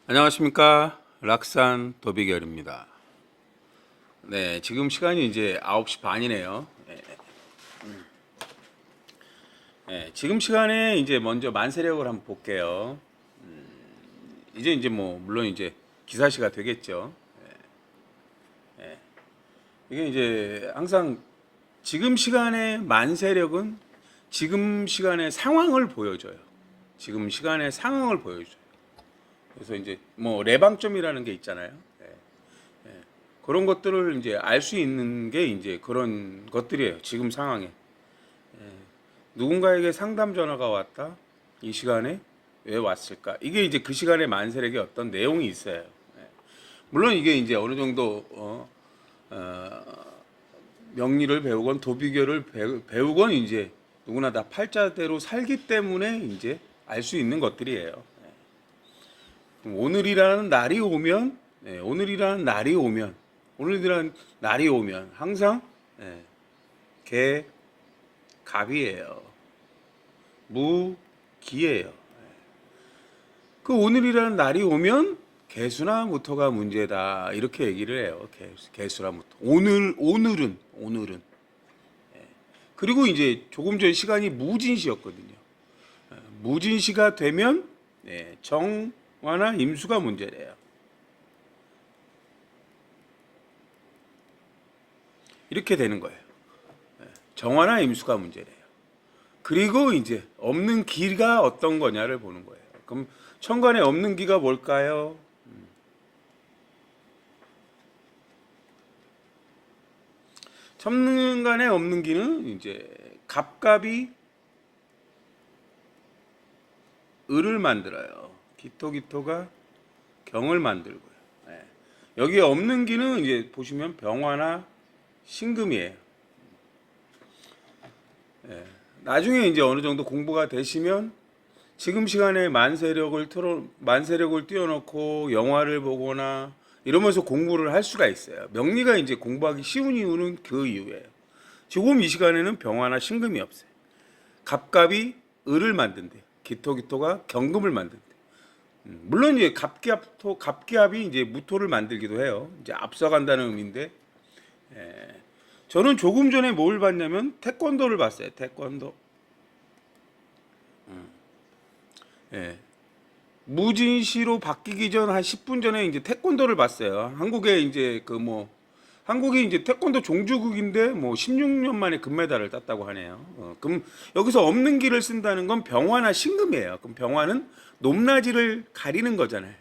안녕하십니까. 락산 도비결입니다. 네, 지금 시간이 이제 9시 반이네요. 지금 시간에 이제 먼저 만세력을 한번 볼게요. 이제 뭐 물론 이제 기사시가 되겠죠. 이게 이제 항상 지금 시간의 만세력은 지금 시간의 상황을 보여줘요. 지금 시간의 상황을 보여줘요. 그래서 이제 뭐 레방점이라는 게 있잖아요. 그런 것들을 이제 알 수 있는 게 이제 그런 것들이에요. 지금 상황에 누군가에게 상담 전화가 왔다. 이 시간에 왜 왔을까? 이게 이제 그 시간에 만세력의 어떤 내용이 있어요. 물론 이게 이제 어느 정도 명리를 배우건 도비교를 배우건 이제 누구나 다 팔자대로 살기 때문에 이제 알 수 있는 것들이에요. 오늘이라는 날이 오면, 오늘이라는 날이 오면 항상 개, 갑이에요. 무, 기예요. 그 오늘이라는 날이 오면 개수나 무토가 문제다 이렇게 얘기를 해요. 개수나 무토. 오늘은. 그리고 이제 조금 전 시간이 무진시였거든요. 무진시가 되면 정화나 임수가 문제래요. 이렇게 되는 거예요. 정화나 임수가 문제래요. 그리고 이제 없는 기가 어떤 거냐를 보는 거예요. 그럼 천간에 없는 기가 뭘까요? 천간에 없는 기는 이제 갑갑이 을을 만들어요. 기토가 경을 만들고요. 여기에 없는 기는 이제 보시면 병화나 신금이에요. 나중에 이제 어느 정도 공부가 되시면 지금 시간에 만세력을 띄워놓고 영화를 보거나 이러면서 공부를 할 수가 있어요. 명리가 이제 공부하기 쉬운 이유는 그 이유예요. 지금 이 시간에는 병화나 신금이 없어요. 갑갑이 을을 만든대요. 기토가 경금을 만든대요. 물론 이제 갑기합이 이제 무토를 만들기도 해요. 이제 앞서간다는 의미인데, 저는 조금 전에 뭘 봤냐면 태권도를 봤어요. 태권도. 무진시로 바뀌기 전 한 10분 전에 이제 태권도를 봤어요. 한국에 이제 한국이 이제 태권도 종주국인데 뭐 16년 만에 금메달을 땄다고 하네요. 그럼 여기서 없는 기를 쓴다는 건 병화나 신금이에요. 그럼 병화는 높낮이를 가리는 거잖아요.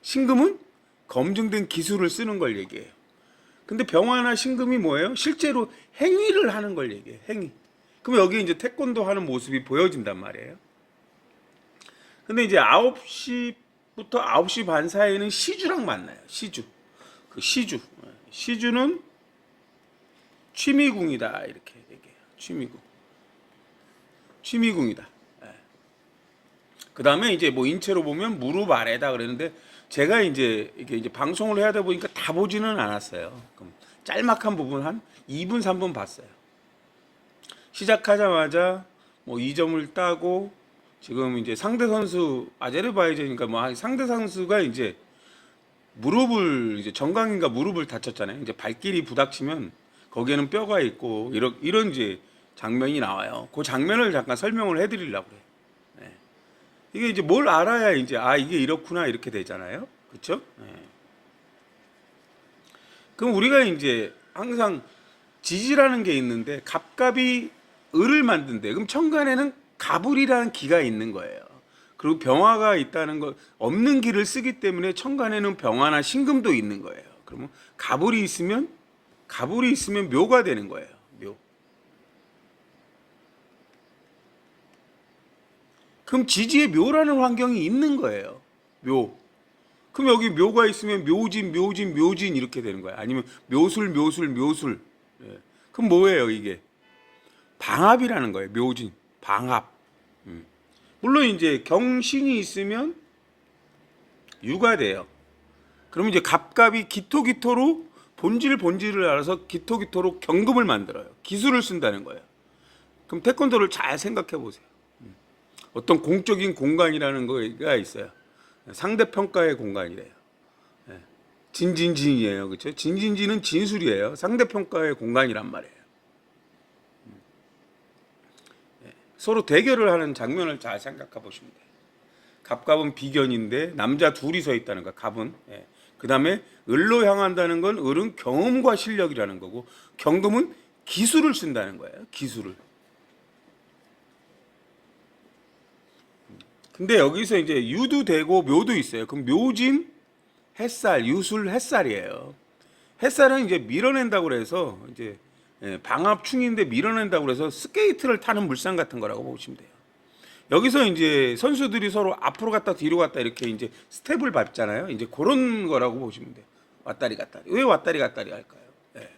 신금은 검증된 기술을 쓰는 걸 얘기해요. 근데 병화나 신금이 뭐예요? 실제로 행위를 하는 걸 얘기해요. 행위. 그럼 여기 이제 태권도 하는 모습이 보여진단 말이에요. 근데 이제 9시부터 9시 반 사이에는 시주랑 만나요. 시주. 시주는 취미궁이다 이렇게 얘기해요. 취미궁이다. 그 다음에 이제 뭐 인체로 보면 무릎 아래다 그랬는데 제가 이제 이게 방송을 해야 되다 보니까 다 보지는 않았어요. 그럼 짤막한 부분 한 2분 3분 봤어요. 시작하자마자 뭐 2점을 따고 지금 이제 상대 선수 아제르바이잔이니까 뭐 상대 선수가 이제 무릎을 이제 정강인가 무릎을 다쳤잖아요. 이제 발길이 부닥치면 거기에는 뼈가 있고 이런 이제 장면이 나와요. 그 장면을 잠깐 설명을 해드리려고 그래요. 이게 이제 뭘 알아야 이제 이게 이렇구나 이렇게 되잖아요. 그렇죠? 그럼 우리가 이제 항상 지지라는 게 있는데 갑갑이 을을 만든대. 그럼 천간에는 갑을이라는 기가 있는 거예요. 그리고 병화가 있다는 거 없는 기를 쓰기 때문에 천간에는 병화나 신금도 있는 거예요. 그러면 갑을이 있으면 묘가 되는 거예요. 묘. 그럼 지지에 묘라는 환경이 있는 거예요. 묘. 그럼 여기 묘가 있으면 묘진 이렇게 되는 거예요. 아니면 묘술. 그럼 뭐예요 이게? 방합이라는 거예요. 묘진, 방합. 물론 이제 경신이 있으면 유가 돼요. 그러면 이제 갑갑이 기토로 본질을 알아서 기토로 경금을 만들어요. 기술을 쓴다는 거예요. 그럼 태권도를 잘 생각해 보세요. 어떤 공적인 공간이라는 거가 있어요. 상대평가의 공간이래요. 예. 진진진이에요. 그렇죠? 진진진은 진술이에요. 상대평가의 공간이란 말이에요. 서로 대결을 하는 장면을 잘 생각해 보시면 돼요. 갑갑은 비견인데 남자 둘이 서 있다는 거. 갑은. 예. 그 다음에 을로 향한다는 건 을은 경험과 실력이라는 거고 경금은 기술을 쓴다는 거예요. 기술을. 근데 여기서 이제 유도 되고 묘도 있어요. 그럼 묘진 햇살, 유술 햇살이에요. 햇살은 이제 밀어낸다고 그래서 이제 방압충인데 밀어낸다고 그래서 스케이트를 타는 물상 같은 거라고 보시면 돼요. 여기서 이제 선수들이 서로 앞으로 갔다 뒤로 갔다 이렇게 이제 스텝을 밟잖아요. 이제 그런 거라고 보시면 돼요. 왔다리 갔다리. 왜 왔다리 갔다리 할까요? 예.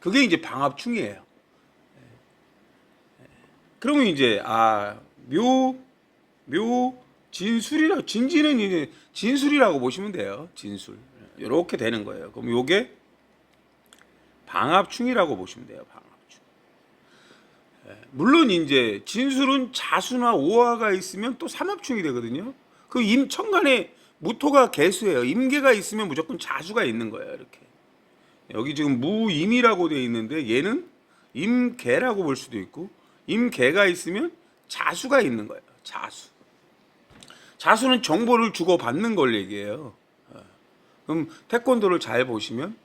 그게 이제 방압충이에요. 그러면 이제 진술이라 진지는 이제 진술이라고 보시면 돼요. 진술. 이렇게 되는 거예요. 그럼 요게 방압충이라고 보시면 돼요. 방압충. 물론 이제 진술은 자수나 오화가 있으면 또 삼합충이 되거든요. 그 임천간에 무토가 개수예요. 임계가 있으면 무조건 자수가 있는 거예요. 이렇게. 여기 지금 무임이라고 되어 있는데 얘는 임계라고 볼 수도 있고 임계가 있으면 자수가 있는 거예요. 자수. 자수는 정보를 주고받는 걸 얘기해요. 그럼 태권도를 잘 보시면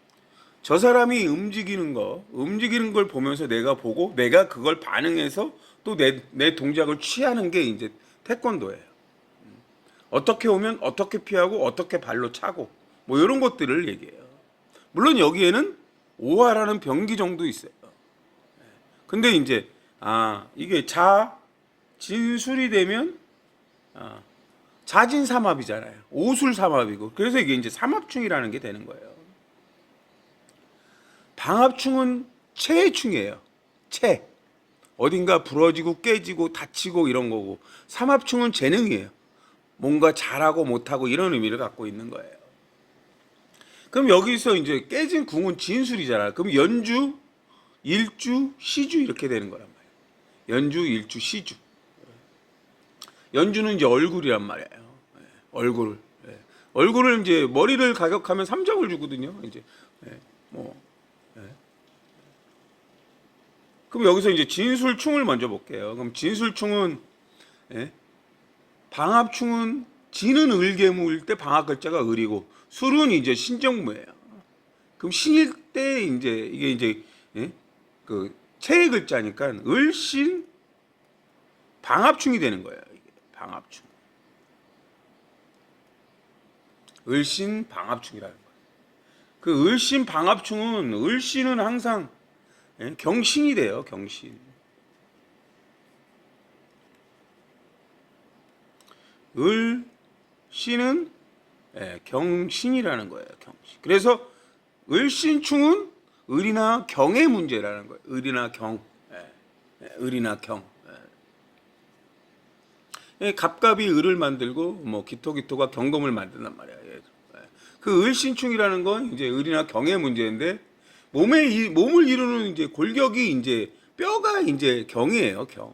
저 사람이 움직이는 걸 보면서 내가 보고 내가 그걸 반응해서 또 내 동작을 취하는 게 이제 태권도예요. 어떻게 오면 어떻게 피하고 어떻게 발로 차고 뭐 이런 것들을 얘기해요. 물론 여기에는 오화라는 병기정도 있어요. 근데 이제 이게 진술이 되면 자진삼합이잖아요. 오술삼합이고 그래서 이게 이제 삼합충이라는 게 되는 거예요. 방합충은 체해충이에요. 체. 어딘가 부러지고 깨지고 다치고 이런 거고 삼합충은 재능이에요. 뭔가 잘하고 못하고 이런 의미를 갖고 있는 거예요. 그럼 여기서 이제 깨진 궁은 진술이잖아요. 그럼 연주, 일주, 시주 이렇게 되는 거란 말이에요. 연주, 일주, 시주. 연주는 이제 얼굴이란 말이에요. 얼굴. 얼굴을 이제 머리를 가격하면 3점을 주거든요. 이제 그럼 여기서 이제 진술충을 먼저 볼게요. 그럼 진술충은 방합충은 진은 을개무일 때 방합 글자가 을이고 술은 이제 신정무예요. 그럼 신일 때 이제 이게 이제 그 체의 글자니까 을신 방합충이 되는 거예요. 이게 방합충. 을신 방합충이라는 거예요. 그 을신 방합충은 을신은 항상 경신이 돼요. 경신. 을신은 경신이라는 거예요. 경신. 그래서 을신충은 을이나 경의 문제라는 거예요. 을이나 경. 을이나 경. 갑갑이 을을 만들고 뭐 기토가 경금을 만든단 말이야. 그 을신충이라는 건 이제 을이나 경의 문제인데 몸을 이루는 이제 골격이 이제 뼈가 이제 경이에요. 경.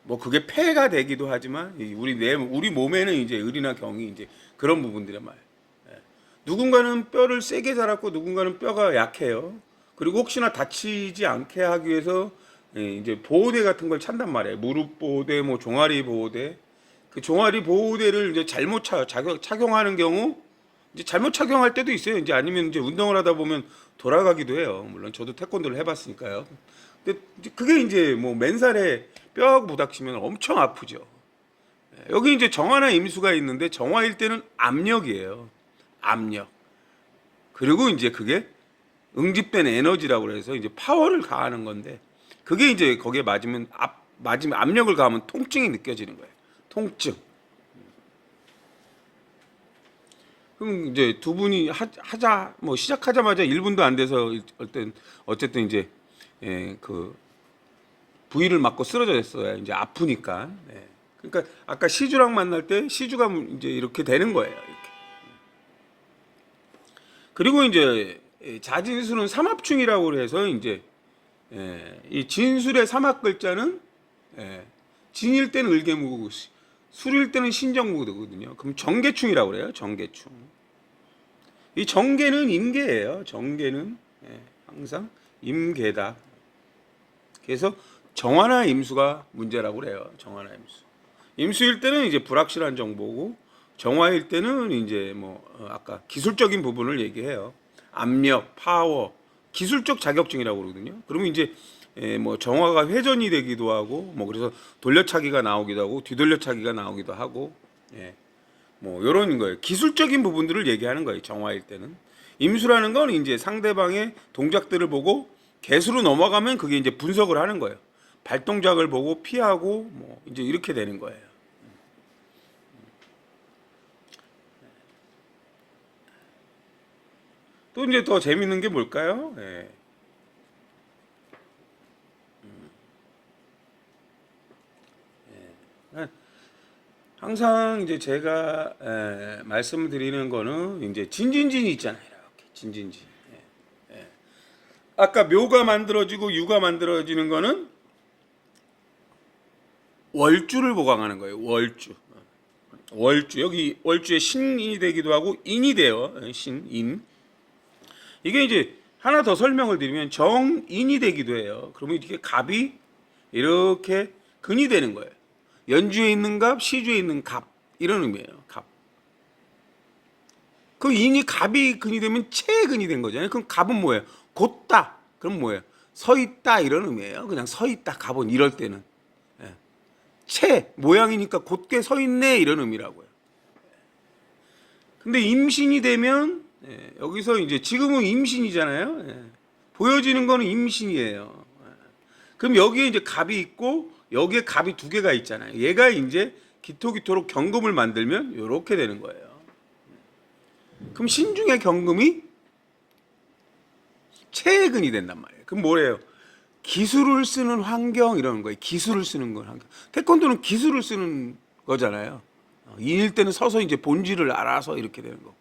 뭐 그게 폐가 되기도 하지만 우리 몸에는 이제 을이나 경이 이제 그런 부분들란 말이에요. 누군가는 뼈를 세게 자랐고 누군가는 뼈가 약해요. 그리고 혹시나 다치지 않게 하기 위해서 이제 보호대 같은 걸 찬단 말이에요. 무릎 보호대, 뭐 종아리 보호대. 그 종아리 보호대를 이제 잘못 착용하는 경우 이제 잘못 착용할 때도 있어요. 이제 아니면 이제 운동을 하다 보면 돌아가기도 해요. 물론 저도 태권도를 해봤으니까요. 근데 그게 이제 뭐 맨살에 뼈하고 부닥치면 엄청 아프죠. 여기 이제 정화나 임수가 있는데 정화일 때는 압력이에요. 압력. 그리고 이제 그게 응집된 에너지라고 해서 이제 파워를 가하는 건데 그게 이제 거기에 맞으면 압력을 가하면 통증이 느껴지는 거예요. 통증. 그럼 이제 두 분이 시작하자마자 1분도 안 돼서 어쨌든 이제 그 부위를 맞고 쓰러졌어요. 이제 아프니까. 그러니까 아까 시주랑 만날 때 시주가 이제 이렇게 되는 거예요. 이렇게. 그리고 이제 자진술은 삼합충이라고 해서 이제 이 진술의 삼합 글자는 진일 때는 을개무고 술일 때는 신정무거든요. 그럼 정계충이라고 그래요. 정계충. 이 정계는 임계예요. 정계는 항상 임계다. 그래서 정화나 임수가 문제라고 그래요. 정화나 임수. 임수일 때는 이제 불확실한 정보고 정화일 때는 이제 뭐 아까 기술적인 부분을 얘기해요. 압력, 파워, 기술적 자격증이라고 그러거든요. 그러면 이제 뭐 정화가 회전이 되기도 하고 뭐 그래서 돌려차기가 나오기도 하고 뒤돌려차기가 나오기도 하고 뭐 이런 거예요. 기술적인 부분들을 얘기하는 거예요. 정화일 때는. 임수라는 건 이제 상대방의 동작들을 보고 개수로 넘어가면 그게 이제 분석을 하는 거예요. 발동작을 보고 피하고 뭐 이제 이렇게 되는 거예요. 또 이제 더 재밌는 게 뭘까요? 항상 이제 제가 말씀을 드리는 거는 이제 진진진이 있잖아요. 이렇게 진진진. 아까 묘가 만들어지고 유가 만들어지는 거는 월주를 보강하는 거예요. 월주. 월주. 여기 월주에 신인이 되기도 하고 인이 돼요. 신인. 이게 이제 하나 더 설명을 드리면 정인이 되기도 해요. 그러면 이렇게 갑이 이렇게 근이 되는 거예요. 연주에 있는 갑, 시주에 있는 갑 이런 의미예요. 갑. 그 인이 갑이 근이 되면 체근이 된 거잖아요. 그럼 갑은 뭐예요? 곧다. 그럼 뭐예요? 서 있다 이런 의미예요. 그냥 서 있다. 갑은 이럴 때는 체 모양이니까 곧게 서 있네 이런 의미라고요. 근데 임신이 되면 여기서 이제 지금은 임신이잖아요. 보여지는 거는 임신이에요. 그럼 여기에 이제 갑이 있고 여기에 갑이 두 개가 있잖아요. 얘가 이제 기토기토로 경금을 만들면 이렇게 되는 거예요. 그럼 신중의 경금이 체근이 된단 말이에요. 그럼 뭐래요? 기술을 쓰는 환경 이러는 거예요. 기술을 쓰는 건 환경. 태권도는 기술을 쓰는 거잖아요. 인일 때는 서서 이제 본질을 알아서 이렇게 되는 거고.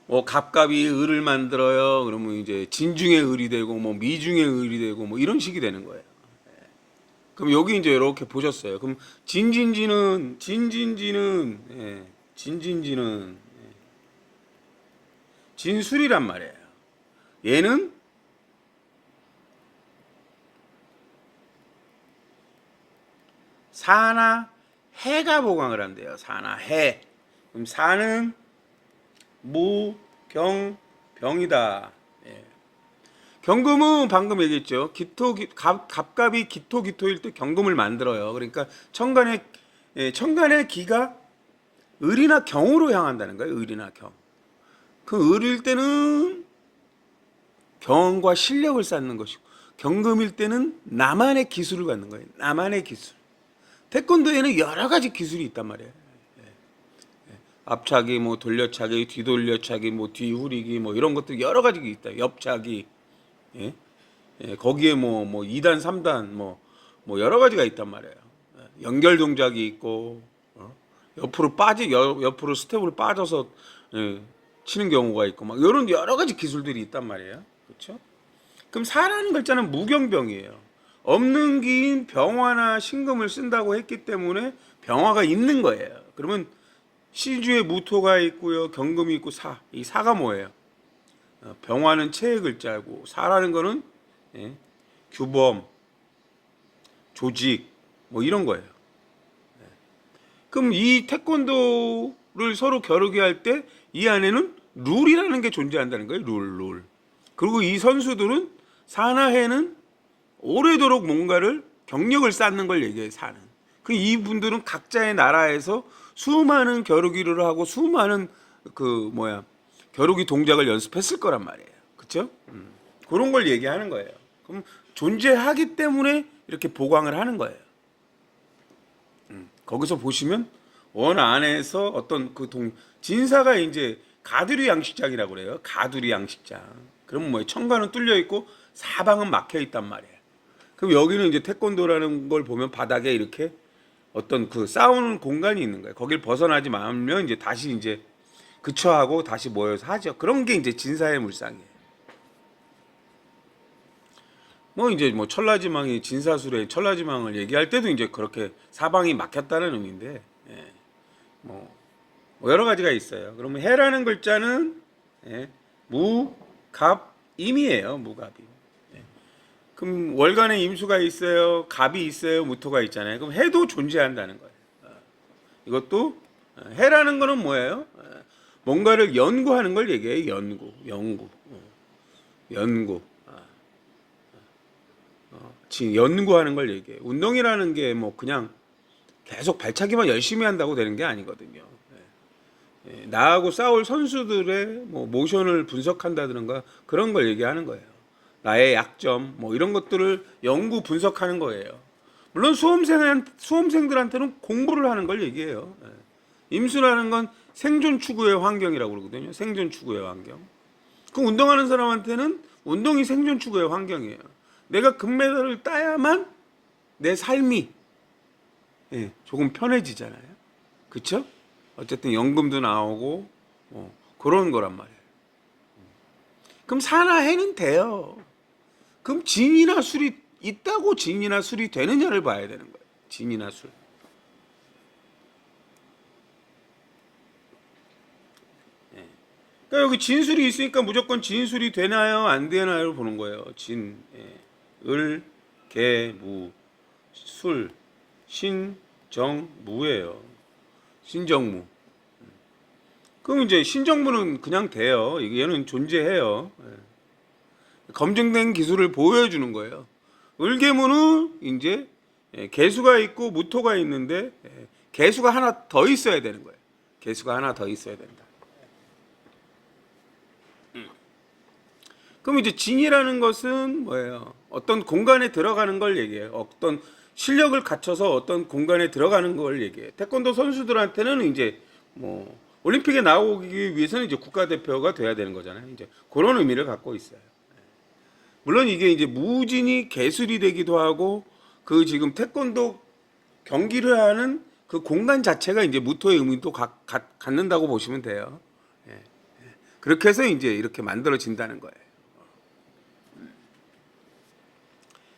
뭐 갑갑이 을을 만들어요. 그러면 이제 진중의 을이 되고 뭐 미중의 을이 되고 뭐 이런 식이 되는 거예요. 그럼 여기 이제 이렇게 보셨어요. 그럼 진진지는 진술이란 말이에요. 얘는 사나 해가 보강을 한대요. 사나 해. 그럼 사는 무, 경, 병이다. 경금은 방금 얘기했죠. 갑갑이 기토일 때 경금을 만들어요. 그러니까 천간의 기가 을이나 경으로 향한다는 거예요. 을이나 경. 그 을일 때는 경험과 실력을 쌓는 것이고 경금일 때는 나만의 기술을 갖는 거예요. 나만의 기술. 태권도에는 여러 가지 기술이 있단 말이에요. 앞차기, 뭐 돌려차기, 뒤돌려차기, 뭐 뒤후리기, 뭐 이런 것들 여러 가지가 있다. 옆차기, 거기에 뭐 2단, 3단, 뭐 여러 가지가 있단 말이에요. 연결 동작이 있고, 옆으로 스텝으로 빠져서 치는 경우가 있고, 막 이런 여러 가지 기술들이 있단 말이에요. 그렇죠? 그럼 사라는 글자는 무경병이에요. 없는 기인 병화나 신금을 쓴다고 했기 때문에 병화가 있는 거예요. 그러면 시주에 무토가 있고요, 경금이 있고 이 사가 뭐예요? 병화는 체의 글자고 사라는 거는 규범, 조직 뭐 이런 거예요. 그럼 이 태권도를 서로 겨루게 할 때 이 안에는 룰이라는 게 존재한다는 거예요. 룰. 그리고 이 선수들은 사나해는 오래도록 뭔가를 경력을 쌓는 걸 얘기해요. 사는. 그 이분들은 각자의 나라에서 수많은 겨루기를 하고 수많은 겨루기 동작을 연습했을 거란 말이에요. 그렇죠? 그런 걸 얘기하는 거예요. 그럼 존재하기 때문에 이렇게 보강을 하는 거예요. 거기서 보시면 원 안에서 어떤 진사가 이제 가두리 양식장이라고 그래요. 가두리 양식장. 그럼 뭐예요? 천간은 뚫려 있고 사방은 막혀 있단 말이에요. 그럼 여기는 이제 태권도라는 걸 보면 바닥에 이렇게 어떤 싸우는 공간이 있는 거예요. 거길 벗어나지 말면 이제 다시 이제 그쳐하고 다시 모여서 하죠. 그런 게 이제 진사의 물상이에요. 뭐 이제 뭐 천라지망이 진사술의 천라지망을 얘기할 때도 이제 그렇게 사방이 막혔다는 의미인데, 예, 뭐, 뭐 여러 가지가 있어요. 그러면 해라는 글자는, 예, 무, 갑, 임이에요. 무갑이. 예. 그럼 월간에 임수가 있어요. 갑이 있어요. 무토가 있잖아요. 그럼 해도 존재한다는 거예요. 이것도 해라는 거는 뭐예요? 뭔가를 연구하는 걸 얘기해요. 연구. 연구. 지금 연구하는 걸 얘기해요. 운동이라는 게 뭐 그냥 계속 발차기만 열심히 한다고 되는 게 아니거든요. 나하고 싸울 선수들의 뭐 모션을 분석한다든가 그런 걸 얘기하는 거예요. 나의 약점 뭐 이런 것들을 연구 분석하는 거예요. 물론 수험생들한테는 공부를 하는 걸 얘기해요. 임수라는 건 생존 추구의 환경이라고 그러거든요. 생존 추구의 환경. 그 운동하는 사람한테는 운동이 생존 추구의 환경이에요. 내가 금메달을 따야만 내 삶이, 예, 조금 편해지잖아요. 그쵸? 어쨌든 연금도 나오고 그런 거란 말이에요. 그럼 사나 해는 돼요. 그럼 진이나 술이 있다고 진이나 술이 되느냐를 봐야 되는 거예요. 진이나 술. 예. 그러니까 여기 진술이 있으니까 무조건 진술이 되나요? 안 되나요? 보는 거예요. 진, 예. 을, 개, 무, 술, 신, 정, 무예요. 신정무. 그럼 이제 신정무는 그냥 돼요. 얘는 존재해요. 검증된 기술을 보여주는 거예요. 을개무는 이제 개수가 있고 무토가 있는데 개수가 하나 더 있어야 되는 거예요. 개수가 하나 더 있어야 된다. 그럼 이제 진이라는 것은 뭐예요? 어떤 공간에 들어가는 걸 얘기해요. 어떤 실력을 갖춰서 어떤 공간에 들어가는 걸 얘기해요. 태권도 선수들한테는 이제 뭐 올림픽에 나오기 위해서는 이제 국가대표가 돼야 되는 거잖아요. 이제 그런 의미를 갖고 있어요. 물론 이게 이제 무진이 개술이 되기도 하고 그 지금 태권도 경기를 하는 그 공간 자체가 이제 무토의 의미도 갖는다고 보시면 돼요. 그렇게 해서 이제 이렇게 만들어진다는 거예요.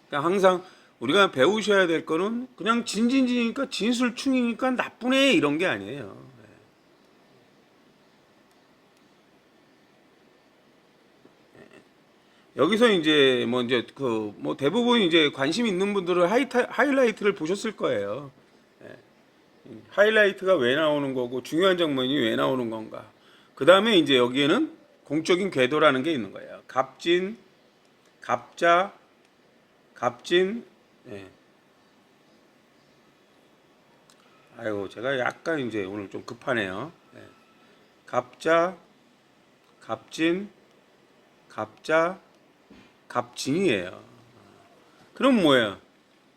그러니까 항상 우리가 배우셔야 될 거는 그냥 진진지니까 진술충이니까 나쁜 애 이런 게 아니에요. 여기서 이제 뭐 대부분 이제 관심 있는 분들은 하이라이트를 보셨을 거예요. 하이라이트가 왜 나오는 거고 중요한 장면이 왜 나오는 건가. 그 다음에 이제 여기에는 공적인 궤도라는 게 있는 거예요. 갑진, 갑자, 갑진. 예. 아이고 제가 약간 이제 오늘 좀 급하네요. 예. 갑자, 갑진, 갑자, 갑진이에요. 그럼 뭐예요?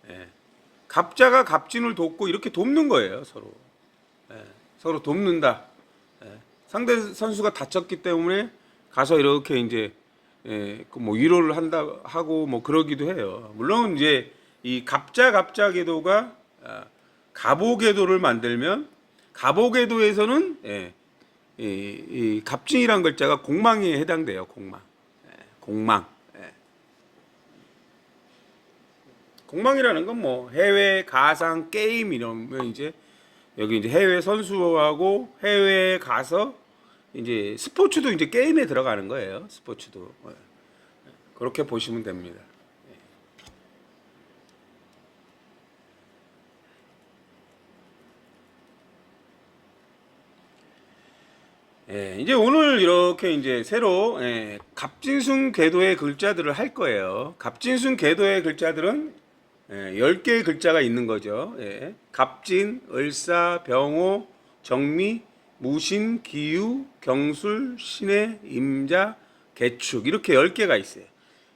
예. 갑자가 갑진을 돕고 이렇게 돕는 거예요, 서로. 예. 서로 돕는다. 예. 상대 선수가 다쳤기 때문에 가서 이렇게 이제 뭐 위로를 한다 하고 뭐 그러기도 해요. 물론 이제 이 갑자 궤도가 갑오 궤도를 만들면 갑오 궤도에서는 이 갑진이란 글자가 공망에 해당돼요. 공망. 공망. 공망이라는 건 뭐 해외 가상 게임 이러면 이제 여기 이제 해외 선수하고 해외에 가서 이제 스포츠도 이제 게임에 들어가는 거예요. 스포츠도 그렇게 보시면 됩니다. 이제 오늘 이렇게 이제 새로 갑진순 궤도의 글자들을 할 거예요. 갑진순 궤도의 글자들은 10개의 글자가 있는 거죠. 갑진, 을사, 병호, 정미, 무신, 기유, 경술, 신해, 임자, 개축 이렇게 10개가 있어요.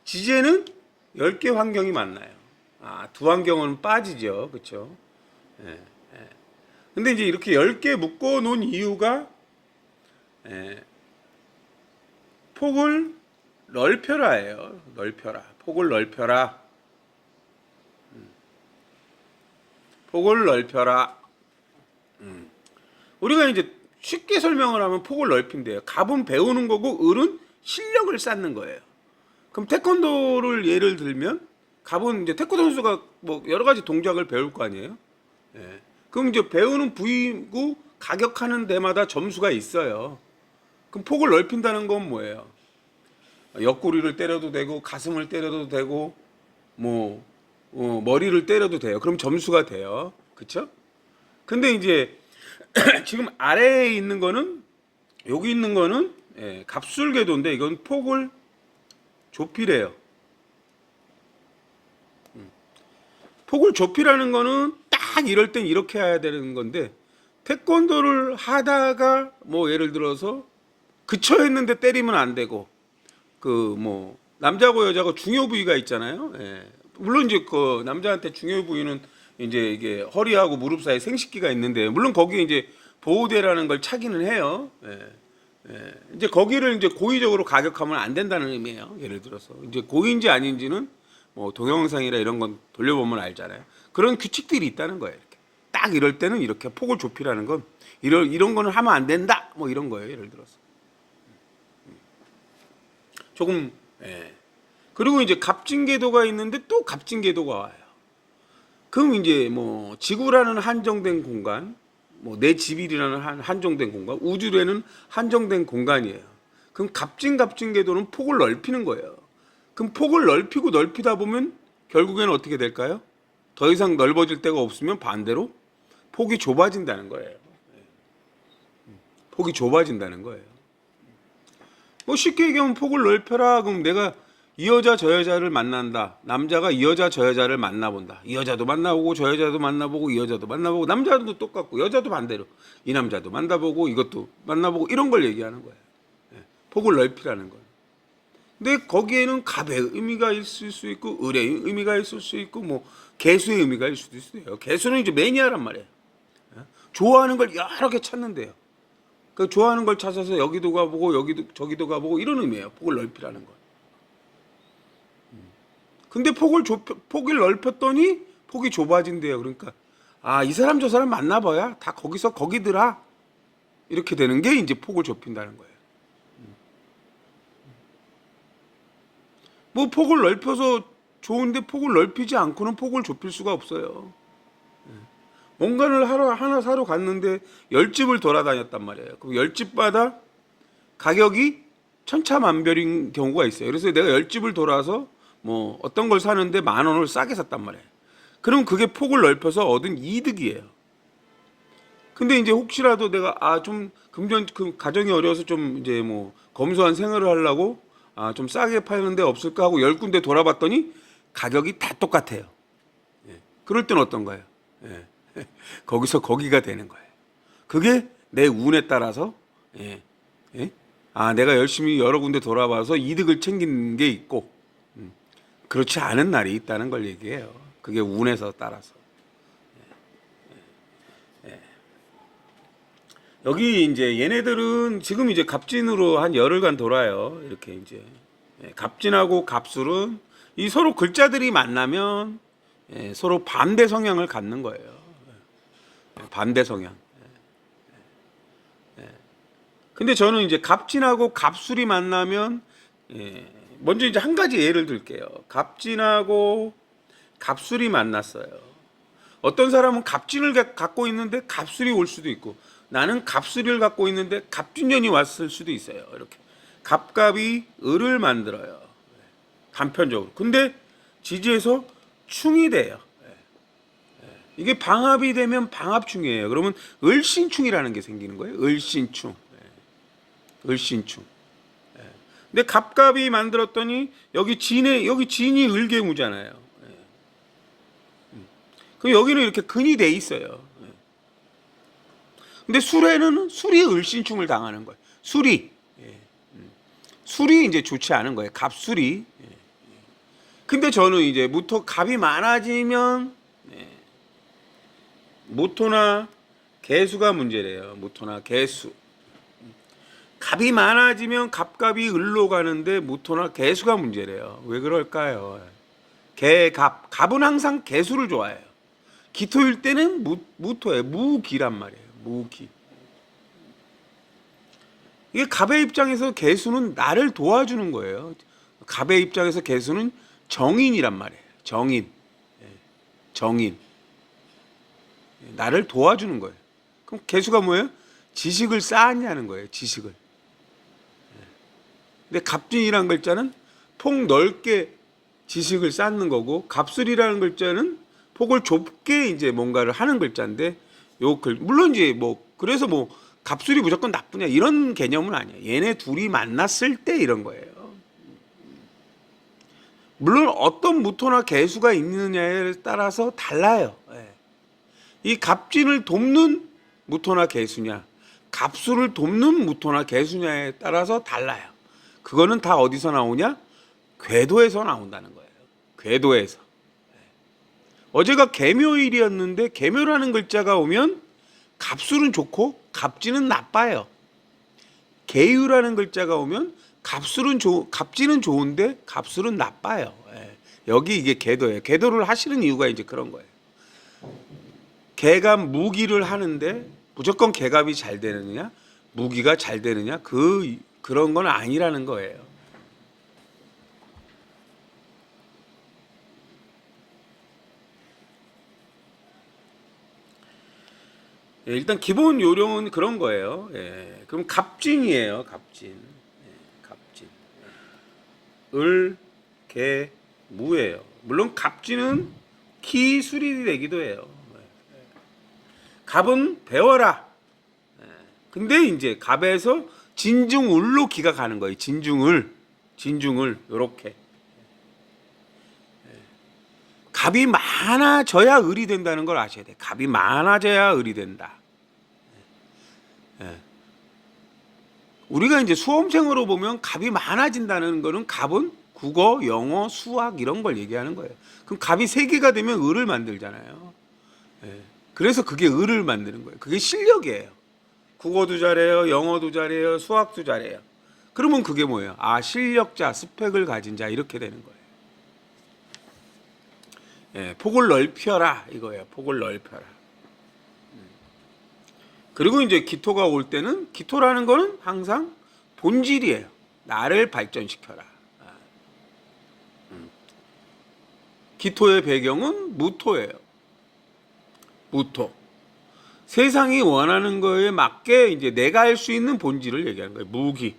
지제는 10개 환경이 맞나요? 두 환경은 빠지죠. 그렇죠? 근데 이제 이렇게 10개 묶어 놓은 이유가 폭을 넓혀라예요. 넓혀라. 폭을 넓혀라. 폭을 넓혀라. 우리가 이제 쉽게 설명을 하면 폭을 넓힌대요. 갑은 배우는 거고 을은 실력을 쌓는 거예요. 그럼 태권도를 예를 들면 갑은 이제 태권도 선수가 뭐 여러 가지 동작을 배울 거 아니에요. 예. 그럼 이제 배우는 부위고 가격하는 데마다 점수가 있어요. 그럼 폭을 넓힌다는 건 뭐예요? 옆구리를 때려도 되고 가슴을 때려도 되고 뭐 머리를 때려도 돼요. 그럼 점수가 돼요. 그쵸? 근데 이제 지금 아래에 있는 거는 여기 있는 거는 갑술궤도인데 이건 폭을 좁히래요. 폭을 좁히라는 거는 딱 이럴 땐 이렇게 해야 되는 건데 태권도를 하다가 뭐 예를 들어서 그쳐 했는데 때리면 안 되고 그 뭐 남자고 여자고 중요 부위가 있잖아요. 예. 물론 이제 그 남자한테 중요 부위는 이제 이게 허리하고 무릎 사이에 생식기가 있는데 물론 거기에 이제 보호대라는 걸 차기는 해요. 예. 예. 이제 거기를 이제 고의적으로 가격하면 안 된다는 의미예요. 예를 들어서 이제 고의인지 아닌지는 뭐 동영상이라 이런 건 돌려보면 알잖아요. 그런 규칙들이 있다는 거예요. 이렇게 딱 이럴 때는 이렇게 폭을 좁히라는 건 이런 거는 하면 안 된다. 뭐 이런 거예요. 예를 들어서 조금 그리고 이제 갑진궤도가 있는데 또 갑진궤도가 와요. 그럼 이제 뭐 지구라는 한정된 공간, 뭐 내 집이라는 한정된 공간, 우주라는 한정된 공간이에요. 그럼 갑진궤도는 폭을 넓히는 거예요. 그럼 폭을 넓히고 넓히다 보면 결국에는 어떻게 될까요? 더 이상 넓어질 데가 없으면 반대로 폭이 좁아진다는 거예요. 폭이 좁아진다는 거예요. 뭐 쉽게 얘기하면 폭을 넓혀라. 그럼 내가 이 여자 저 여자를 만난다. 남자가 이 여자 저 여자를 만나본다. 이 여자도 만나보고 저 여자도 만나보고 이 여자도 만나보고 남자도 똑같고 여자도 반대로 이 남자도 만나보고 이것도 만나보고 이런 걸 얘기하는 거예요. 폭을 넓히라는 거예요. 근데 거기에는 갑의 의미가 있을 수 있고 을의 의미가 있을 수 있고 뭐 개수의 의미가 있을 수도 있어요. 개수는 이제 매니아란 말이에요. 좋아하는 걸 여러 개 찾는데요. 그 좋아하는 걸 찾아서 여기도 가보고 여기도 저기도 가보고 이런 의미예요. 폭을 넓히라는 거. 근데 폭을 넓혔더니 폭이 좁아진대요. 그러니까 이 사람 저 사람 만나봐야 다 거기서 거기더라. 이렇게 되는 게 이제 폭을 좁힌다는 거예요. 뭐 폭을 넓혀서 좋은데 폭을 넓히지 않고는 폭을 좁힐 수가 없어요. 뭔가를 하나 사러 갔는데 10집을 돌아다녔단 말이에요. 그럼 10집마다 가격이 천차만별인 경우가 있어요. 그래서 내가 10집을 돌아서 뭐 어떤 걸 사는데 10,000원을 싸게 샀단 말이에요. 그럼 그게 폭을 넓혀서 얻은 이득이에요. 근데 이제 혹시라도 내가 좀 가정이 어려워서 좀 이제 뭐 검소한 생활을 하려고 좀 싸게 파는 데 없을까 하고 10군데 돌아봤더니 가격이 다 똑같아요. 그럴 땐 어떤가요? 거기서 거기가 되는 거예요. 그게 내 운에 따라서 내가 열심히 여러 군데 돌아봐서 이득을 챙긴 게 있고 그렇지 않은 날이 있다는 걸 얘기해요. 그게 운에서 따라서. 여기 이제 얘네들은 지금 이제 갑진으로 한 열흘간 돌아요. 이렇게 이제 갑진하고 갑술은 이 서로 글자들이 만나면 서로 반대 성향을 갖는 거예요. 반대 성향. 근데 저는 이제 갑진하고 갑술이 만나면 먼저 이제 한 가지 예를 들게요. 갑진하고 갑술이 만났어요. 어떤 사람은 갑진을 갖고 있는데 갑술이 올 수도 있고 나는 갑술을 갖고 있는데 갑진년이 왔을 수도 있어요. 이렇게 갑갑이 을을 만들어요. 단편적으로. 근데 지지에서 충이 돼요. 이게 방합이 되면 방합충이에요. 그러면 을신충이라는 게 생기는 거예요. 을신충. 을신충. 근데 갑갑이 만들었더니 여기 진이 을개무잖아요. 그럼 여기는 이렇게 근이 돼 있어요. 근데 술에는 술이 을신충을 당하는 거예요. 술이 이제 좋지 않은 거예요. 갑술이. 근데 저는 이제 갑이 많아지면 모토나 개수가 문제래요. 모토나 개수. 갑이 많아지면 갑갑이 을로 가는데 모토나 개수가 문제래요. 왜 그럴까요? 갑은 항상 개수를 좋아해요. 기토일 때는 무토예요. 무기란 말이에요. 무기. 이게 갑의 입장에서 개수는 나를 도와주는 거예요. 갑의 입장에서 개수는 정인이란 말이에요. 정인, 정인. 나를 도와주는 거예요. 그럼 개수가 뭐예요? 지식을 쌓았냐는 거예요. 지식을. 근데 갑진이라는 글자는 폭 넓게 지식을 쌓는 거고, 갑술이라는 글자는 폭을 좁게 이제 뭔가를 하는 글자인데, 물론 이제 뭐 그래서 뭐 갑술이 무조건 나쁘냐 이런 개념은 아니에요. 얘네 둘이 만났을 때 이런 거예요. 물론 어떤 무토나 개수가 있느냐에 따라서 달라요. 이 갑진을 돕는 무토나 개수냐, 갑술을 돕는 무토나 개수냐에 따라서 달라요. 그거는 다 어디서 나오냐? 궤도에서 나온다는 거예요. 궤도에서. 어제가 계묘일이었는데 계묘라는 글자가 오면 갑술은 좋고 갑진은 나빠요. 계유라는 글자가 오면 갑진은 좋은데 갑술은 나빠요. 여기 이게 궤도예요. 궤도를 하시는 이유가 이제 그런 거예요. 개갑 무기를 하는데 무조건 개갑이 잘 되느냐, 무기가 잘 되느냐, 그런 건 아니라는 거예요. 일단 기본 요령은 그런 거예요. 그럼 갑진이에요. 갑진. 갑진. 을, 개, 무예요. 물론 갑진은 기술이 되기도 해요. 갑은 배워라. 근데 이제 갑에서 진중을로 기가 가는 거예요. 진중을 요렇게. 갑이 많아져야 을이 된다는 걸 아셔야 돼. 갑이 많아져야 을이 된다. 우리가 이제 수험생으로 보면 갑이 많아진다는 거는 갑은 국어, 영어, 수학 이런 걸 얘기하는 거예요. 그럼 갑이 3개가 되면 을을 만들잖아요. 그래서 그게 을을 만드는 거예요. 그게 실력이에요. 국어도 잘해요, 영어도 잘해요, 수학도 잘해요. 그러면 그게 뭐예요? 아, 실력자, 스펙을 가진 자 이렇게 되는 거예요. 폭을 넓혀라 이거예요. 폭을 넓혀라. 그리고 이제 기토가 올 때는 기토라는 거는 항상 본질이에요. 나를 발전시켜라. 기토의 배경은 무토예요. 무토. 세상이 원하는 거에 맞게 이제 내가 할 수 있는 본질을 얘기하는 거예요. 무기.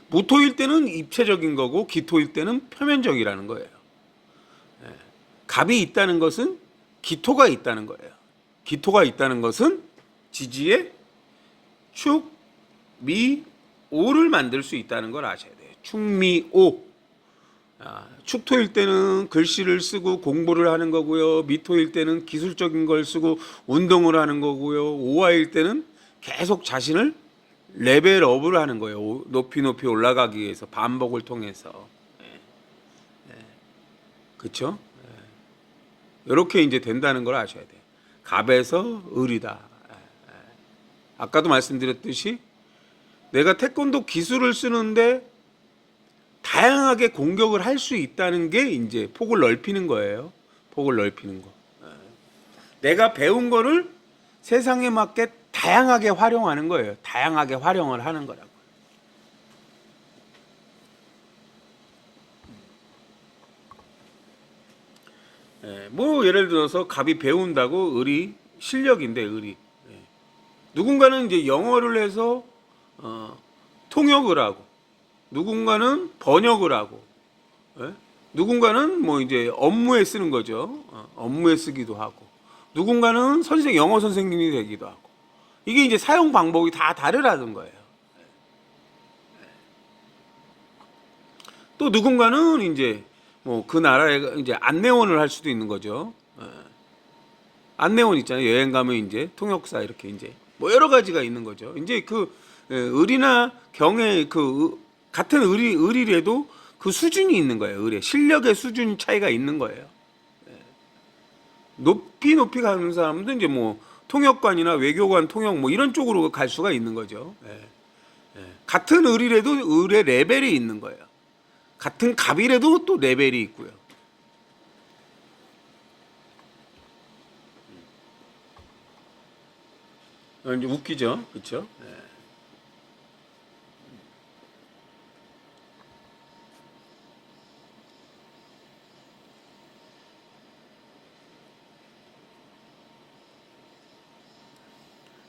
무토일 때는 입체적인 거고 기토일 때는 표면적이라는 거예요. 갑이 있다는 것은 기토가 있다는 거예요. 기토가 있다는 것은 지지에 축, 미, 오를 만들 수 있다는 걸 아셔야 돼요. 축, 미, 오. 축토일 때는 글씨를 쓰고 공부를 하는 거고요. 미토일 때는 기술적인 걸 쓰고 운동을 하는 거고요. 오화일 때는 계속 자신을 레벨업을 하는 거예요. 높이 올라가기 위해서 반복을 통해서. 그렇죠? 이렇게 이제 된다는 걸 아셔야 돼요. 갑에서 을이다. 아까도 말씀드렸듯이 내가 태권도 기술을 쓰는데 다양하게 공격을 할 수 있다는 게 이제 폭을 넓히는 거예요. 폭을 넓히는 거. 내가 배운 거를 세상에 맞게 다양하게 활용하는 거예요. 다양하게 활용을 하는 거라고. 뭐 예를 들어서 갑이 배운다고 을이 실력인데 을이 누군가는 이제 영어를 해서 통역을 하고 누군가는 번역을 하고 누군가는 뭐 이제 업무에 쓰는 거죠. 업무에 쓰기도 하고 누군가는 영어 선생님이 되기도 하고 이게 이제 사용 방법이 다 다르다는 거예요. 또 누군가는 이제 뭐 그 나라에 이제 안내원을 할 수도 있는 거죠. 안내원 있잖아요. 여행 가면 이제 통역사 이렇게 이제 뭐 여러 가지가 있는 거죠. 이제 그 을이나 경의 같은 을이라도 그 수준이 있는 거예요. 을의 실력의 수준 차이가 있는 거예요. 높이 가는 사람도 이제 뭐 통역관이나 외교관 통역 뭐 이런 쪽으로 갈 수가 있는 거죠. 같은 을이라도 을의 레벨이 있는 거예요. 같은 갑이라도 또 레벨이 있고요. 이제 웃기죠, 그렇죠?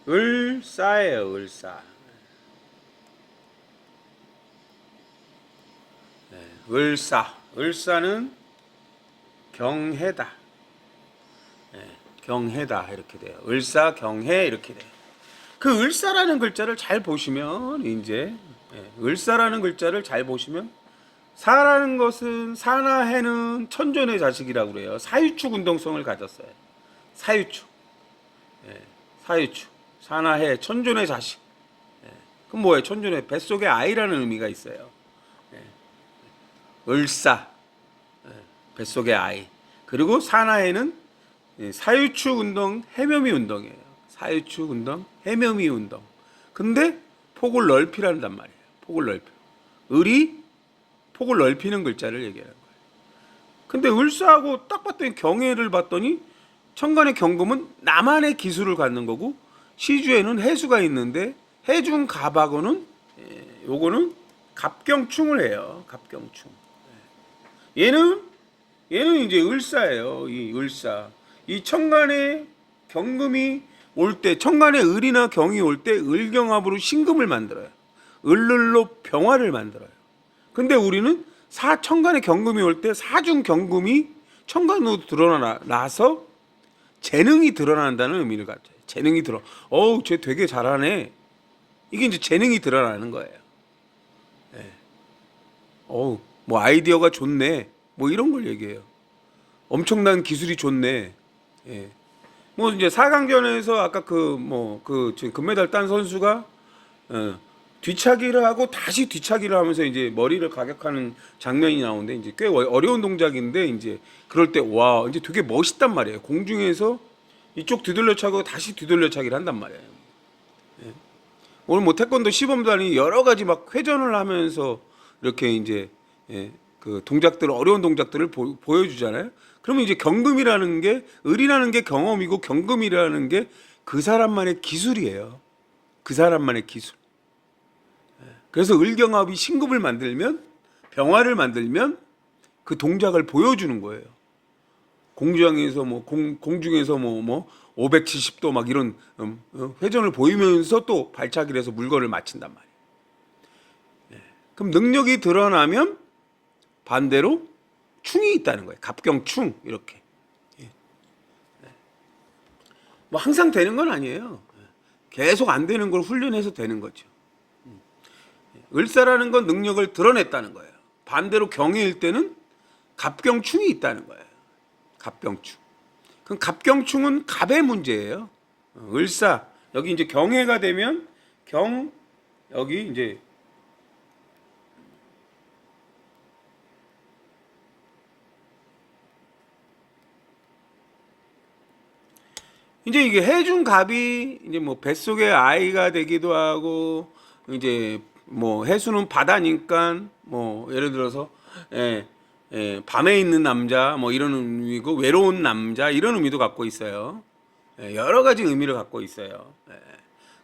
을사예요, 을사. 을사. 을사는 경해다. 경해다 이렇게 돼요. 을사 경해 이렇게 돼요. 그 을사라는 글자를 잘 보시면 이제 을사라는 글자를 잘 보시면 사라는 것은 사나 해는 천존의 자식이라고 그래요. 사유축 운동성을 가졌어요. 사유축. 사유축. 사나 해 천존의 자식. 그럼 뭐예요? 천존의 뱃속에 아이라는 의미가 있어요. 을사. 뱃속의 아이. 그리고 사나해는 사유축 운동, 해묘미 운동이에요. 사유축 운동, 해묘미 운동. 근데 폭을 넓히란단 말이에요. 폭을 넓혀. 을이 폭을 넓히는 글자를 얘기하는 거예요. 근데 을사하고 딱 봤더니 경해를 봤더니 천간의 경금은 나만의 기술을 갖는 거고 시주에는 해수가 있는데 해중 갑하고는 요거는 갑경충을 해요. 갑경충. 얘는 이제 을사예요. 이 을사. 이 천간에 경금이 올 때, 천간에 을이나 경이 올 때 을경합으로 신금을 만들어요. 을을로 병화를 만들어요. 근데 우리는 천간에 경금이 올 때 사중 경금이 천간으로 드러나서 재능이 드러난다는 의미를 가져요. 재능이 쟤 되게 잘하네. 이게 이제 재능이 드러나는 거예요. 뭐 아이디어가 좋네. 뭐 이런 걸 얘기해요. 엄청난 기술이 좋네. 뭐 이제 4강전에서 아까 지금 금메달 딴 선수가 뒤차기를 하고 다시 뒤차기를 하면서 이제 머리를 가격하는 장면이 나오는데 이제 꽤 어려운 동작인데 이제 그럴 때 와, 이제 되게 멋있단 말이에요. 공중에서 이쪽 뒤돌려차고 다시 뒤돌려차기를 한단 말이에요. 오늘 뭐 태권도 시범단이 여러 가지 막 회전을 하면서 이렇게 이제 그 동작들 어려운 동작들을 보여주잖아요. 그러면 이제 경금이라는 게 을이라는 게 경험이고 경금이라는 게 그 사람만의 기술이에요. 그 사람만의 기술. 그래서 을경합이 신금을 만들면 병화를 만들면 그 동작을 보여주는 거예요. 공중에서 공중에서 570도 막 이런 회전을 보이면서 또 발차기를 해서 물건을 맞춘단 말이에요. 그럼 능력이 드러나면 반대로 충이 있다는 거예요. 갑경충 이렇게. 뭐 항상 되는 건 아니에요. 계속 안 되는 걸 훈련해서 되는 거죠. 을사라는 건 능력을 드러냈다는 거예요. 반대로 경해일 때는 갑경충이 있다는 거예요. 갑경충. 그럼 갑경충은 갑의 문제예요. 을사 여기 이제 경해가 되면 여기 이제 이게 해중 갑이 이제 뭐 뱃속에 아이가 되기도 하고 이제 뭐 해수는 바다니까 뭐 예를 들어서 밤에 있는 남자 뭐 이런 의미고 외로운 남자 이런 의미도 갖고 있어요. 여러 가지 의미를 갖고 있어요.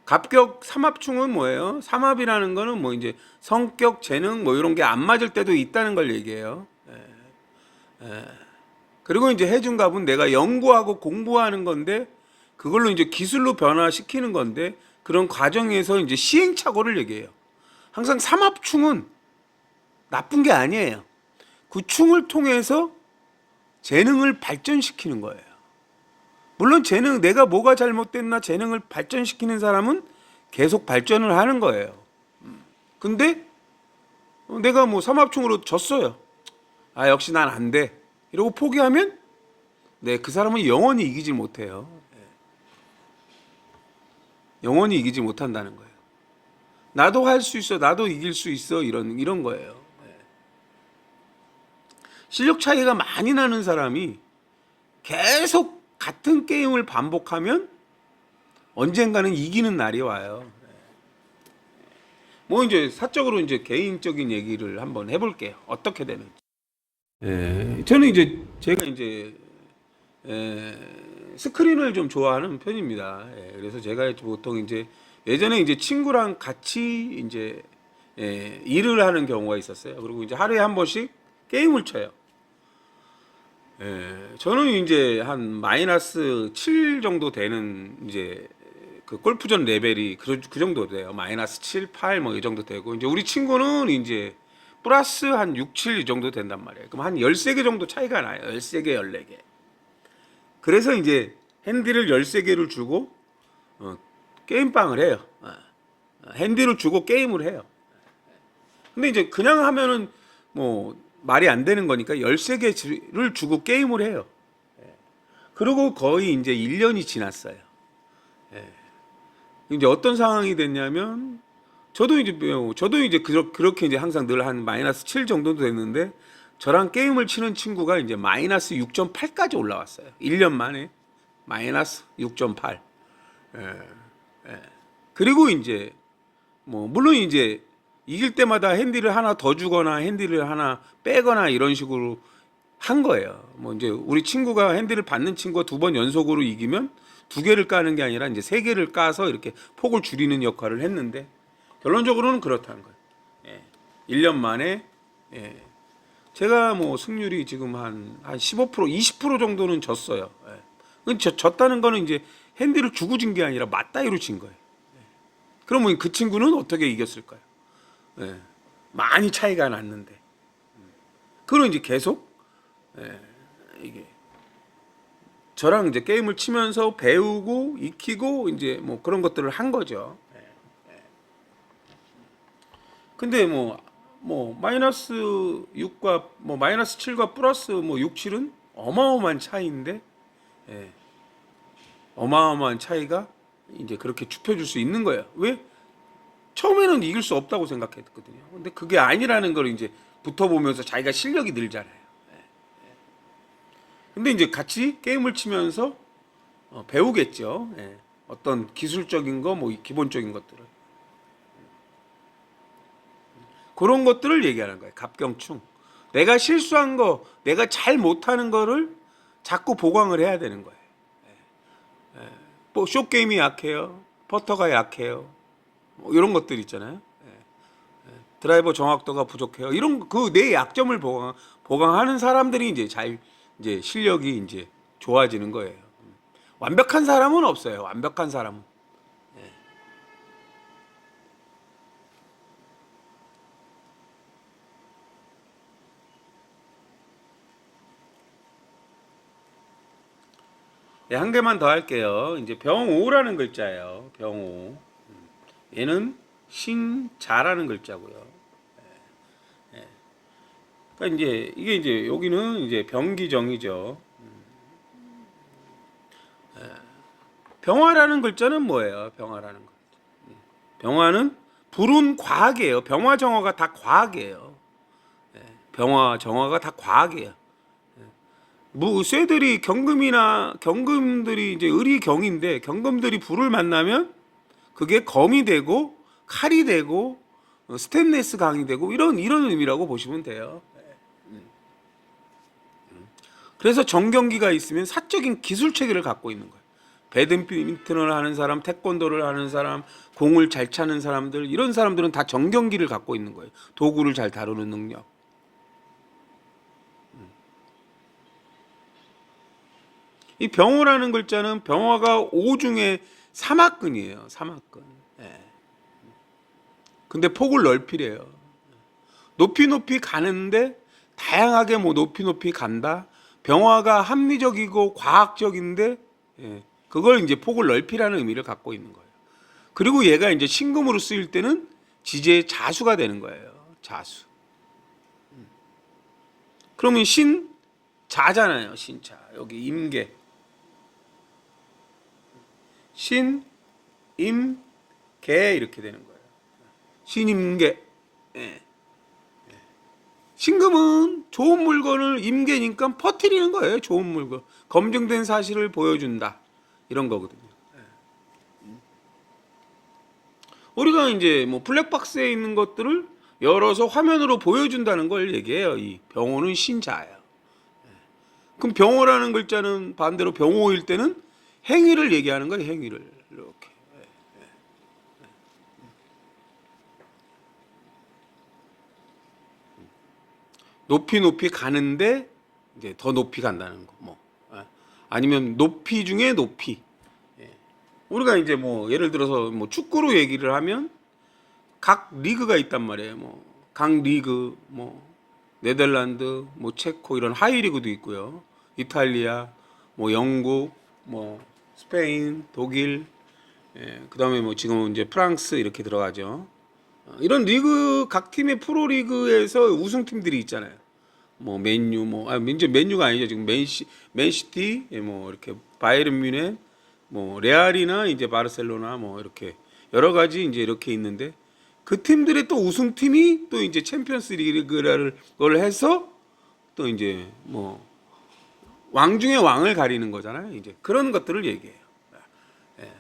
갑격 삼합충은 뭐예요? 삼합이라는 거는 뭐 이제 성격, 재능 뭐 이런 게 안 맞을 때도 있다는 걸 얘기해요. 그리고 이제 해중갑은 내가 연구하고 공부하는 건데 그걸로 이제 기술로 변화시키는 건데 그런 과정에서 이제 시행착오를 얘기해요. 항상 삼합충은 나쁜 게 아니에요. 그 충을 통해서 재능을 발전시키는 거예요. 물론 재능, 내가 뭐가 잘못됐나 재능을 발전시키는 사람은 계속 발전을 하는 거예요. 근데 내가 뭐 삼합충으로 졌어요. 아, 역시 난 안 돼. 이러고 포기하면 그 사람은 영원히 이기지 못해요. 영원히 이기지 못한다는 거예요. 나도 할 수 있어, 나도 이길 수 있어 이런 거예요. 실력 차이가 많이 나는 사람이 계속 같은 게임을 반복하면 언젠가는 이기는 날이 와요. 뭐 이제 사적으로 이제 개인적인 얘기를 한번 해볼게요. 어떻게 되는지. 저는 이제 제가 이제 스크린을 좀 좋아하는 편입니다. 그래서 제가 보통 이제 예전에 이제 친구랑 같이 이제 일을 하는 경우가 있었어요. 그리고 이제 하루에 한 번씩 게임을 쳐요. 저는 이제 한 -7 정도 되는 이제 그 골프전 레벨이 그 정도 돼요. 마이너스 7, 8 뭐 이 정도 되고 이제 우리 친구는 이제 플러스 한 6, 7 이 정도 된단 말이에요. 그럼 한 13개 정도 차이가 나요. 13개, 14개. 그래서 이제 핸디를 13개를 주고 게임빵을 해요. 핸디를 주고 게임을 해요. 근데 이제 그냥 하면은 뭐 말이 안 되는 거니까 13개를 주고 게임을 해요. 그리고 거의 이제 1년이 지났어요. 이제 어떤 상황이 됐냐면 저도 이제 그렇게 이제 항상 늘 한 마이너스 7 정도 됐는데 저랑 게임을 치는 친구가 이제 마이너스 6.8까지 올라왔어요. 1년 만에 마이너스 6.8. 그리고 이제 뭐 물론 이제 이길 때마다 핸디를 하나 더 주거나 핸디를 하나 빼거나 이런 식으로 한 거예요. 뭐 이제 우리 친구가 핸디를 받는 친구가 2번 연속으로 이기면 2개를 까는 게 아니라 이제 3개를 까서 이렇게 폭을 줄이는 역할을 했는데 결론적으로는 그렇다는 거예요. 1년 만에 제가 뭐 승률이 지금 한 15%, 20% 정도는 졌어요. 졌다는 거는 이제 핸디를 주고 진 게 아니라 맞다이로 진 거예요. 그러면 그 친구는 어떻게 이겼을까요? 많이 차이가 났는데. 그럼 이제 계속 이게 저랑 이제 게임을 치면서 배우고 익히고 이제 뭐 그런 것들을 한 거죠. 근데 뭐 마이너스 6과 뭐 마이너스 7과 플러스 뭐 6, 7은 어마어마한 차이인데 어마어마한 차이가 이제 그렇게 좁혀줄 수 있는 거예요. 왜? 처음에는 이길 수 없다고 생각했거든요. 근데 그게 아니라는 걸 이제 붙어보면서 자기가 실력이 늘잖아요. 근데 이제 같이 게임을 치면서 배우겠죠. 어떤 기술적인 거, 뭐 기본적인 것들을. 그런 것들을 얘기하는 거예요. 갑경충. 내가 실수한 거, 내가 잘 못하는 거를 자꾸 보강을 해야 되는 거예요. 뭐 숏게임이 약해요. 퍼터가 약해요. 뭐 이런 것들 있잖아요. 드라이버 정확도가 부족해요. 이런 그 내 약점을 보강하는 사람들이 이제 실력이 이제 좋아지는 거예요. 완벽한 사람은 없어요. 완벽한 사람은. 한 개만 더 할게요. 이제 병오라는 글자예요. 병오. 얘는 신자라는 글자고요. 그러니까 이제 이게 이제 여기는 이제 병기정이죠. 병화라는 글자는 뭐예요? 병화라는 거. 병화는 불운 과학이에요. 병화 정화가 다 과학이에요. 병화 정화가 다 과학이에요. 쇠들이 경금들이 이제 을이 경인데 경금들이 불을 만나면 그게 검이 되고 칼이 되고 스테인리스 강이 되고 이런 의미라고 보시면 돼요. 그래서 정경기가 있으면 사적인 기술 체계를 갖고 있는 거예요. 배드민턴을 하는 사람, 태권도를 하는 사람, 공을 잘 차는 사람들 이런 사람들은 다 정경기를 갖고 있는 거예요. 도구를 잘 다루는 능력. 이 병호라는 글자는 병화가 오 중에 삼합근이에요. 삼합근. 근데 폭을 넓히래요. 높이 가는데 다양하게 뭐 높이 간다. 병화가 합리적이고 과학적인데 그걸 이제 폭을 넓히라는 의미를 갖고 있는 거예요. 그리고 얘가 이제 신금으로 쓰일 때는 지제의 자수가 되는 거예요. 자수. 그러면 신자잖아요. 신자. 여기 임계. 신, 임, 계 이렇게 되는 거예요. 신임계. 신금은 좋은 물건을 임계니까 퍼뜨리는 거예요. 좋은 물건. 검증된 사실을 보여준다. 이런 거거든요. 우리가 이제 뭐 블랙박스에 있는 것들을 열어서 화면으로 보여준다는 걸 얘기해요. 이 병호는 신자예요. 그럼 병호라는 글자는 반대로 병호일 때는 행위를 얘기하는 거예요. 행위를 이렇게. 높이 가는데 이제 더 높이 간다는 거. 뭐 아니면 높이 중에 높이. 우리가 이제 뭐 예를 들어서 뭐 축구로 얘기를 하면 각 리그가 있단 말이에요. 뭐 각 리그 뭐 네덜란드, 뭐 체코 이런 하이 리그도 있고요. 이탈리아, 뭐 영국, 뭐 스페인, 독일, 그다음에 뭐 지금 이제 프랑스 이렇게 들어가죠. 이런 리그 각 팀의 프로 리그에서 우승팀들이 있잖아요. 뭐 맨유 이제 맨유가 아니죠. 지금 맨시티 뭐 이렇게 바이에른 뮌헨 뭐 레알이나 이제 바르셀로나 뭐 이렇게 여러 가지 이제 이렇게 있는데 그 팀들의 또 우승팀이 또 이제 챔피언스 리그를 걸 해서 또 이제 뭐 왕 중에 왕을 가리는 거잖아요. 이제 그런 것들을 얘기해요.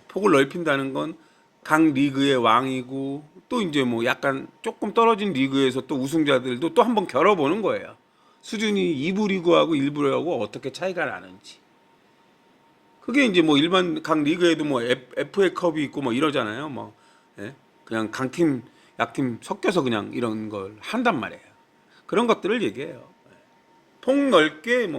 폭을 넓힌다는 건 각 리그의 왕이고 또 이제 뭐 약간 조금 떨어진 리그에서 또 우승자들도 또 한번 겨뤄보는 거예요. 수준이 2부 리그하고 1부 리그하고 어떻게 차이가 나는지. 그게 이제 뭐 일반 각 리그에도 뭐 FA컵이 있고 뭐 이러잖아요. 뭐 그냥 강팀, 약팀 섞여서 그냥 이런 걸 한단 말이에요. 그런 것들을 얘기해요. 폭넓게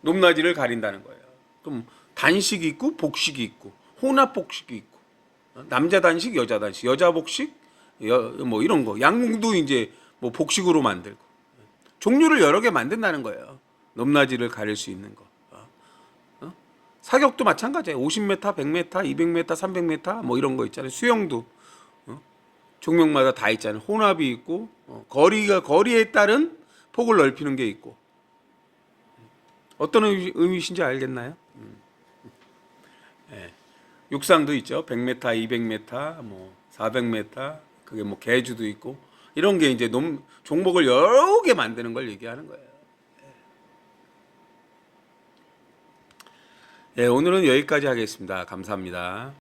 높낮이를 가린다는 거예요. 그럼 단식이 있고 복식이 있고 혼합 복식이 있고 남자 단식, 여자 단식, 여자 복식, 뭐 이런 거. 양궁도 이제 뭐 복식으로 만들고 종류를 여러 개 만든다는 거예요. 높낮이를 가릴 수 있는 거. 사격도 마찬가지예요. 50m, 100m, 200m, 300m 뭐 이런 거 있잖아요. 수영도 종목마다 다 있잖아요. 혼합이 있고 거리에 따른 폭을 넓히는 게 있고 어떤 의미신지 알겠나요? 육상도 있죠. 100m, 200m, 뭐 400m, 그게 뭐 계주도 있고 이런 게 이제 종목을 여러 개 만드는 걸 얘기하는 거예요. 오늘은 여기까지 하겠습니다. 감사합니다.